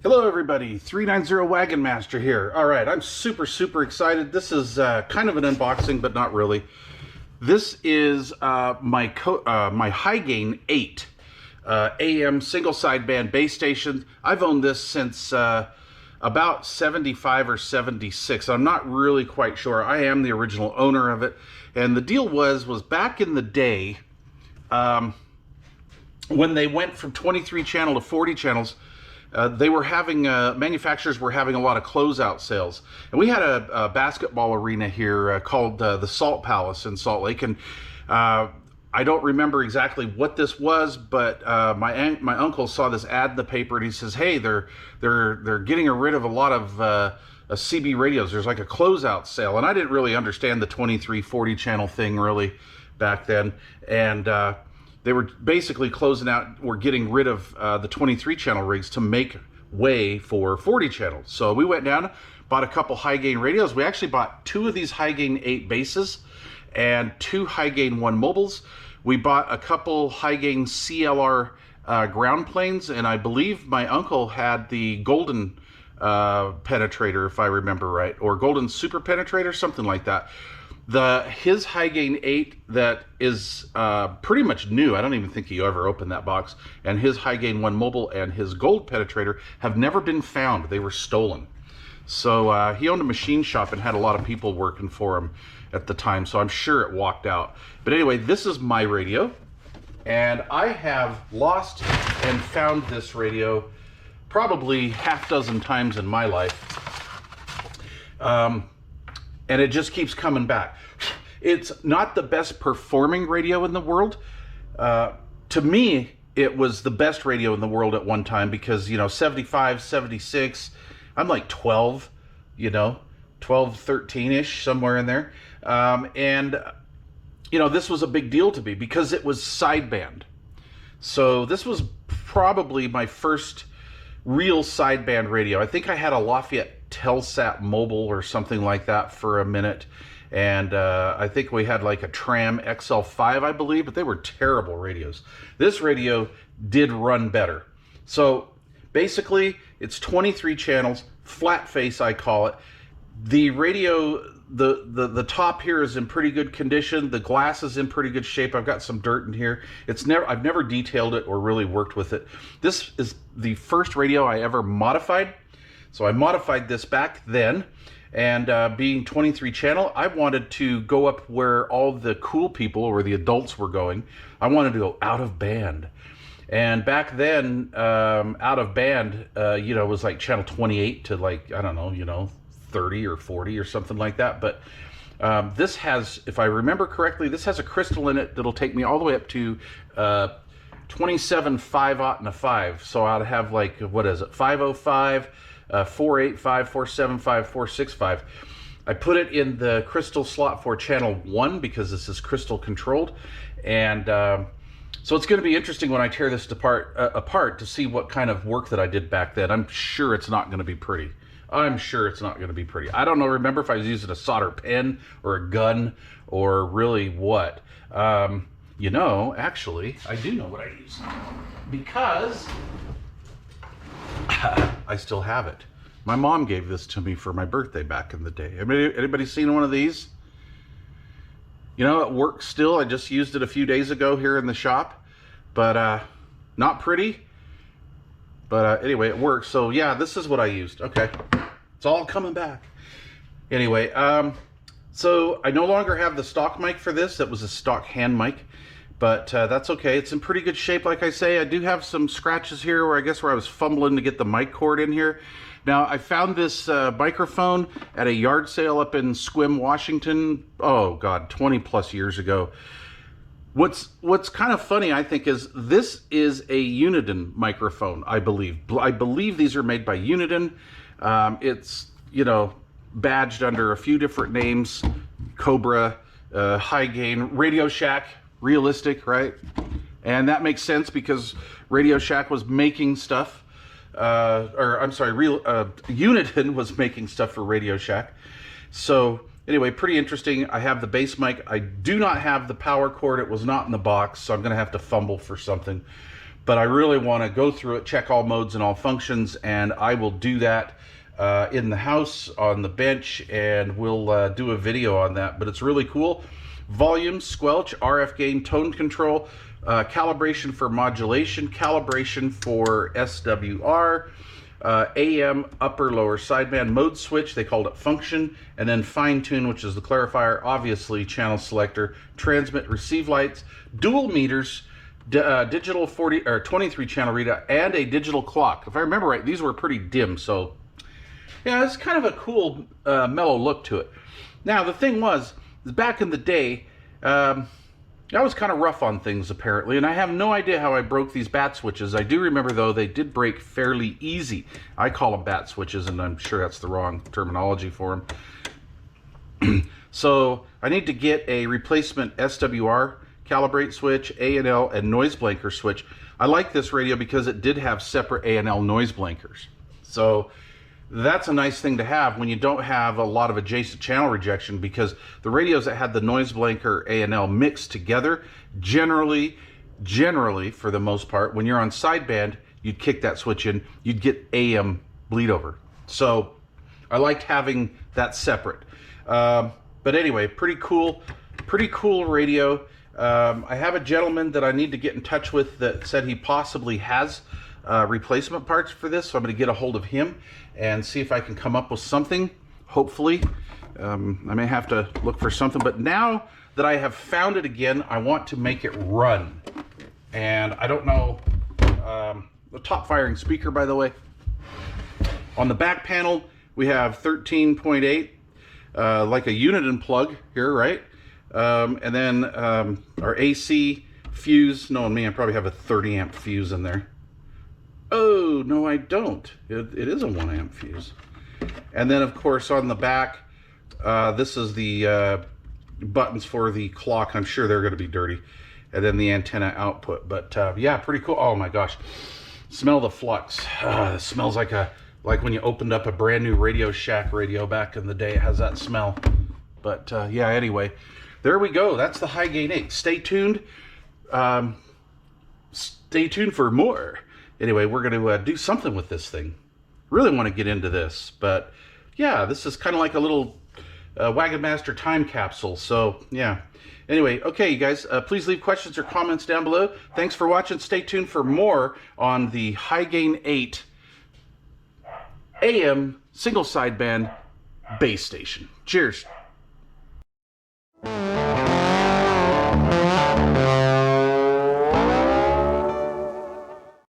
Hello everybody, 390 Wagon Master here. All right, I'm super excited. This is kind of an unboxing, but not really. This is my Hy-Gain VIII AM single sideband base station. I've owned this since about 75 or 76. I'm not really quite sure. I am the original owner of it. And the deal was back in the day, when they went from 23 channel to 40 channels, they were having, manufacturers were having a lot of closeout sales. And we had a basketball arena here called the Salt Palace in Salt Lake. And I don't remember exactly what this was, but my uncle saw this ad in the paper and he says, hey, they're getting rid of a lot of CB radios. There's like a closeout sale. And I didn't really understand the 23-40 channel thing really back then. And they were basically closing out, or getting rid of the 23 channel rigs to make way for 40 channels. So we went down, bought a couple Hy-Gain radios. We actually bought two of these Hy-Gain VIII bases and two Hy-Gain I mobiles. We bought a couple Hy-Gain CLR ground planes, and I believe my uncle had the golden penetrator, if I remember right, or golden super penetrator, something like that. His Hy-Gain VIII that is pretty much new. I don't even think he ever opened that box. And his Hy-Gain I mobile and his gold penetrator have never been found. They were stolen. So he owned a machine shop and had a lot of people working for him at the time. So I'm sure it walked out. But anyway, this is my radio. And I have lost and found this radio probably half dozen times in my life. And it just keeps coming back. It's not the best performing radio in the world. To me, it was the best radio in the world at one time because, you know, 75, 76, I'm like 12, you know, 12, 13-ish, somewhere in there. And, you know, this was a big deal to me because it was sideband. So this was probably my first real sideband radio. I think I had a Lafayette Telsat Mobile or something like that for a minute, and I think we had like a Tram XL5, I believe, but they were terrible radios. This radio did run better. So basically it's 23 channels, flat face I call it. The radio, the top here is in pretty good condition. The glass is in pretty good shape. I've got some dirt in here. I've never detailed it or really worked with it. This is the first radio I ever modified. So I modified this back then, and being 23 channel, I wanted to go up where all the cool people or the adults were going. I wanted to go out of band. And back then, out of band, you know, was like channel 28 to like, I don't know, you know, 30 or 40 or something like that. But this has, if I remember correctly, this has a crystal in it that'll take me all the way up to 27 5/0 and a 5. So I'd have like, what is it, 505, 485, 475, 465. I put it in the crystal slot for channel 1 because this is crystal controlled. And so it's going to be interesting when I tear this apart to see what kind of work that I did back then. I'm sure it's not going to be pretty. I'm sure it's not going to be pretty. I don't know, remember if I was using a solder pen or a gun or really what. You know, actually, I do know what I used because I still have it. My mom gave this to me for my birthday back in the day. Anybody seen one of these? You know, it works still. I just used it a few days ago here in the shop, but not pretty. But anyway, it works. So yeah, this is what I used. Okay, it's all coming back. Anyway, so I no longer have the stock mic for this. That was a stock hand mic, but that's okay. It's in pretty good shape, like I say. I do have some scratches here where I was fumbling to get the mic cord in here. Now, I found this microphone at a yard sale up in Sequim, Washington. Oh God, 20 plus years ago. What's kind of funny, I think, is this is a Uniden microphone, I believe. I believe these are made by Uniden. It's, you know, badged under a few different names: Cobra, Hy-Gain, Radio Shack, Realistic, right? And that makes sense because Radio Shack was making stuff. Uniden was making stuff for Radio Shack. So anyway, pretty interesting. I have the base mic. I do not have the power cord. It was not in the box, so I'm going to have to fumble for something. but I really want to go through it, check all modes and all functions, and I will do that in the house on the bench, and we'll do a video on that. But it's really cool. Volume, squelch, RF gain, tone control, calibration for modulation, calibration for SWR, AM, upper lower sideband, mode switch, they called it function, and then fine tune, which is the clarifier, obviously channel selector, transmit, receive lights, dual meters, digital 40 or 23 channel readout, and a digital clock. If I remember right, these were pretty dim, so yeah, it's kind of a cool mellow look to it. Now the thing was, back in the day, I was kind of rough on things apparently, and I have no idea how I broke these bat switches. I do remember though they did break fairly easy. I call them bat switches, and I'm sure that's the wrong terminology for them. So I need to get a replacement SWR calibrate switch, A&L, and noise blanker switch. I like this radio because it did have separate A&L noise blankers. So that's a nice thing to have when you don't have a lot of adjacent channel rejection, because the radios that had the noise blanker A&L mixed together, generally for the most part, when you're on sideband, you'd kick that switch in, you'd get AM bleed over. So I liked having that separate. But anyway, pretty cool radio. I have a gentleman that I need to get in touch with that said he possibly has replacement parts for this, so I'm going to get a hold of him and see if I can come up with something, hopefully. I may have to look for something, but now that I have found it again, I want to make it run. And I don't know, the top firing speaker, by the way. On the back panel, we have 13.8, like a unit plug here, right? And then our AC fuse, knowing me, I probably have a 30 amp fuse in there. Oh, no, I don't. It is a 1 amp fuse. And then, of course, on the back, this is the buttons for the clock. I'm sure they're going to be dirty. And then the antenna output. But, yeah, pretty cool. Oh, my gosh. Smell the flux. It smells like when you opened up a brand new Radio Shack radio back in the day. It has that smell. But, yeah, anyway, there we go. That's the Hy-Gain 8. Stay tuned. Stay tuned for more. Anyway, we're going to do something with this thing. Really want to get into this, but yeah, this is kind of like a little Wagon Master time capsule. So yeah. Anyway, okay, you guys, please leave questions or comments down below. Thanks for watching. Stay tuned for more on the Hy-Gain 8 AM single sideband base station. Cheers.